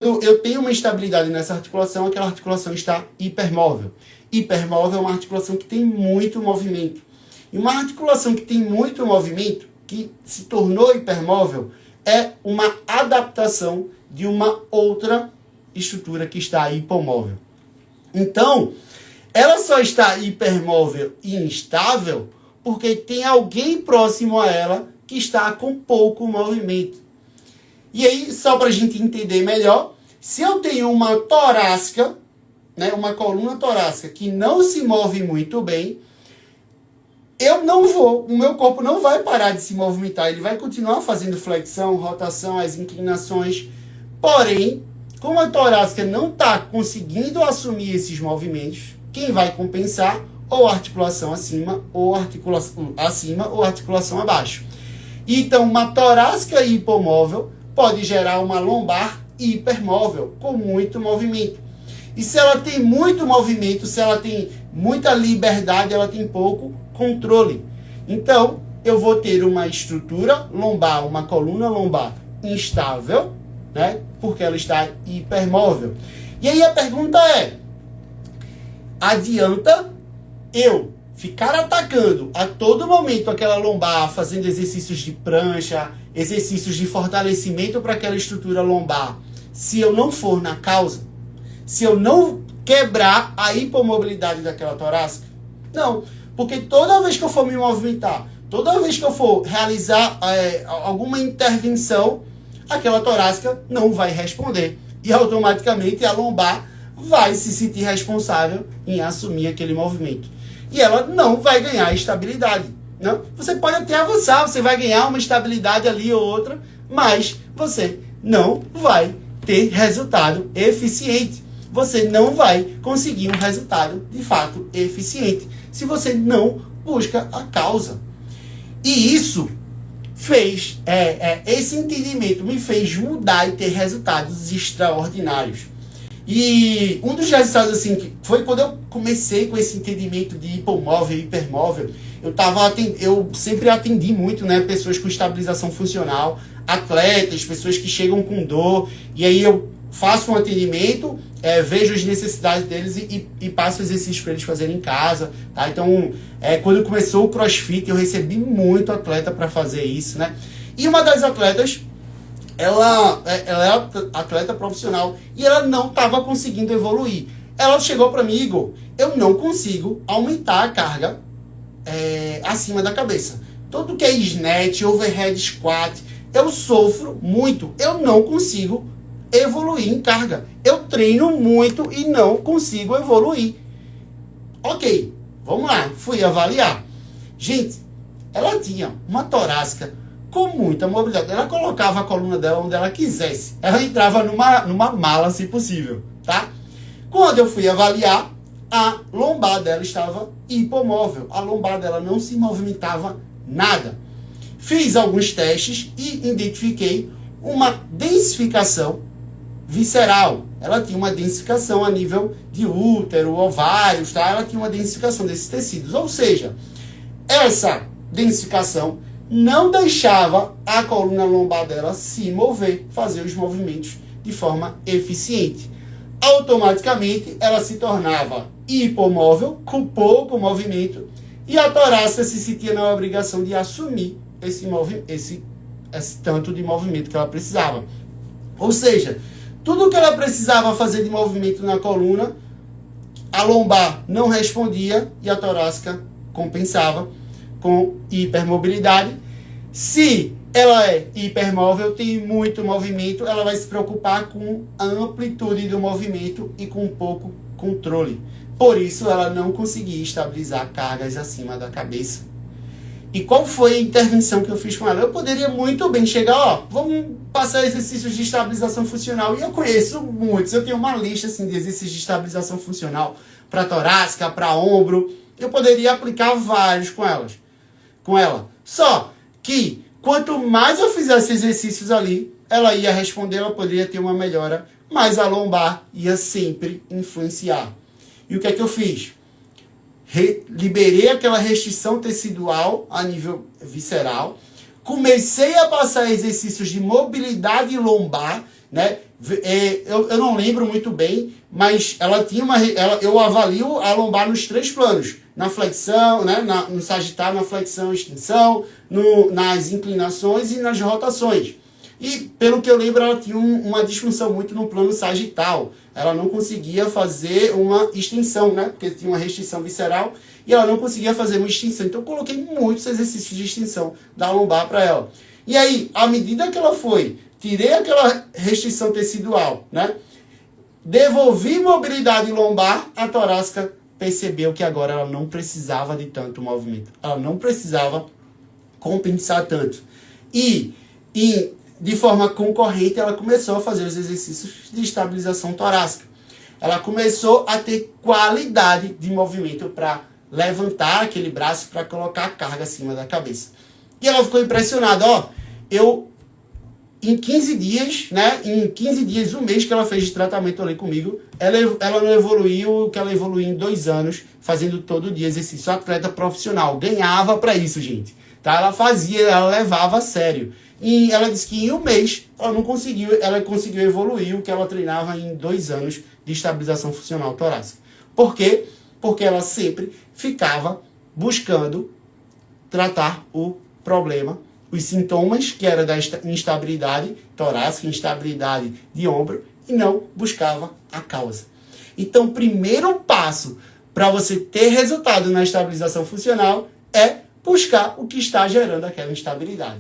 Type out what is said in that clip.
eu tenho uma instabilidade nessa articulação, aquela articulação está hipermóvel. Hipermóvel é uma articulação que tem muito movimento. E uma articulação que tem muito movimento, que se tornou hipermóvel, é uma adaptação de uma outra estrutura que está hipomóvel. Então, ela só está hipermóvel e instável porque tem alguém próximo a ela que está com pouco movimento. E aí, só para a gente entender melhor, se eu tenho uma torácica, né, uma coluna torácica que não se move muito bem, o meu corpo não vai parar de se movimentar, ele vai continuar fazendo flexão, rotação, as inclinações. Porém, como a torácica não está conseguindo assumir esses movimentos, quem vai compensar? Ou a articulação acima, ou articulação abaixo. Então, uma torácica hipomóvel pode gerar uma lombar hipermóvel, com muito movimento. E se ela tem muito movimento, se ela tem muita liberdade, ela tem pouco controle. Então, eu vou ter uma estrutura lombar, uma coluna lombar instável, né? Porque ela está hipermóvel. E aí a pergunta é, adianta eu ficar atacando a todo momento aquela lombar, fazendo exercícios de prancha, exercícios de fortalecimento para aquela estrutura lombar, se eu não for na causa? Se eu não quebrar a hipomobilidade daquela torácica? Não, porque toda vez que eu for me movimentar, toda vez que eu for realizar alguma intervenção, aquela torácica não vai responder. E automaticamente a lombar vai se sentir responsável em assumir aquele movimento. E ela não vai ganhar estabilidade. Não? Você pode até avançar, você vai ganhar uma estabilidade ali ou outra, mas você não vai ter resultado eficiente. Você não vai conseguir um resultado de fato eficiente se você não busca a causa. E isso fez, esse entendimento me fez mudar e ter resultados extraordinários. E um dos resultados, assim, que foi quando eu comecei com esse entendimento de hipomóvel e hipermóvel. Eu sempre atendi muito, né, pessoas com estabilização funcional, atletas, pessoas que chegam com dor, e aí eu faço um atendimento, vejo as necessidades deles e passo exercícios para eles fazerem em casa, tá? Então, quando começou o CrossFit, eu recebi muito atleta para fazer isso, né? E uma das atletas, ela é atleta profissional e ela não estava conseguindo evoluir. Ela chegou para mim, Igor, eu não consigo aumentar a carga acima da cabeça. Tudo que é snatch, overhead squat, eu sofro muito. Eu não consigo evoluir em carga. Eu treino muito e não consigo evoluir. Ok, vamos lá. Fui avaliar. Gente, ela tinha uma torácica com muita mobilidade. Ela colocava a coluna dela onde ela quisesse. Ela entrava numa mala, se possível, tá? Quando eu fui avaliar, a lombar dela estava hipomóvel. A lombar dela não se movimentava nada. Fiz alguns testes e identifiquei uma densificação visceral. Ela tinha uma densificação a nível de útero, ovários, tá? Ela tinha uma densificação desses tecidos. Ou seja, essa densificação não deixava a coluna lombar dela se mover, fazer os movimentos de forma eficiente. Automaticamente, ela se tornava hipomóvel, com pouco movimento, e a torácica se sentia na obrigação de assumir esse tanto de movimento que ela precisava. Ou seja, tudo que ela precisava fazer de movimento na coluna, a lombar não respondia e a torácica compensava com hipermobilidade. Se ela é hipermóvel, tem muito movimento, ela vai se preocupar com a amplitude do movimento e com pouco controle. Por isso, ela não conseguia estabilizar cargas acima da cabeça. E qual foi a intervenção que eu fiz com ela? Eu poderia muito bem chegar, vamos passar exercícios de estabilização funcional. E eu conheço muitos, eu tenho uma lista assim, de exercícios de estabilização funcional para torácica, para ombro. Eu poderia aplicar vários com ela. Só que quanto mais eu fizesse exercícios ali, ela ia responder, ela poderia ter uma melhora, mas a lombar ia sempre influenciar. E o que é que eu fiz? Liberei aquela restrição tecidual a nível visceral, comecei a passar exercícios de mobilidade lombar, né? Eu não lembro muito bem, mas ela tinha eu avalio a lombar nos 3 planos. Na flexão, né, no sagitário, na flexão e extensão, nas inclinações e nas rotações. E, pelo que eu lembro, ela tinha uma disfunção muito no plano sagital. Ela não conseguia fazer uma extensão, né? Porque tinha uma restrição visceral e ela não conseguia fazer uma extensão. Então, eu coloquei muitos exercícios de extensão da lombar para ela. E aí, à medida que ela foi, tirei aquela restrição tecidual, né? Devolvi mobilidade lombar, a torácica percebeu que agora ela não precisava de tanto movimento. Ela não precisava compensar tanto. E de forma concorrente, ela começou a fazer os exercícios de estabilização torácica. Ela começou a ter qualidade de movimento para levantar aquele braço para colocar a carga acima da cabeça. E ela ficou impressionada. Em 15 dias, né? Em 15 dias, um mês que ela fez de tratamento ali comigo, ela não evoluiu o que ela evoluiu em 2 anos, fazendo todo dia exercício. Atleta profissional. Ganhava para isso, gente. Tá? Ela fazia, ela levava a sério. E ela disse que em um mês ela conseguiu evoluir o que ela treinava em 2 anos de estabilização funcional torácica. Por quê? Porque ela sempre ficava buscando tratar o problema, os sintomas, que era da instabilidade torácica, instabilidade de ombro, e não buscava a causa. Então, o primeiro passo para você ter resultado na estabilização funcional é buscar o que está gerando aquela instabilidade.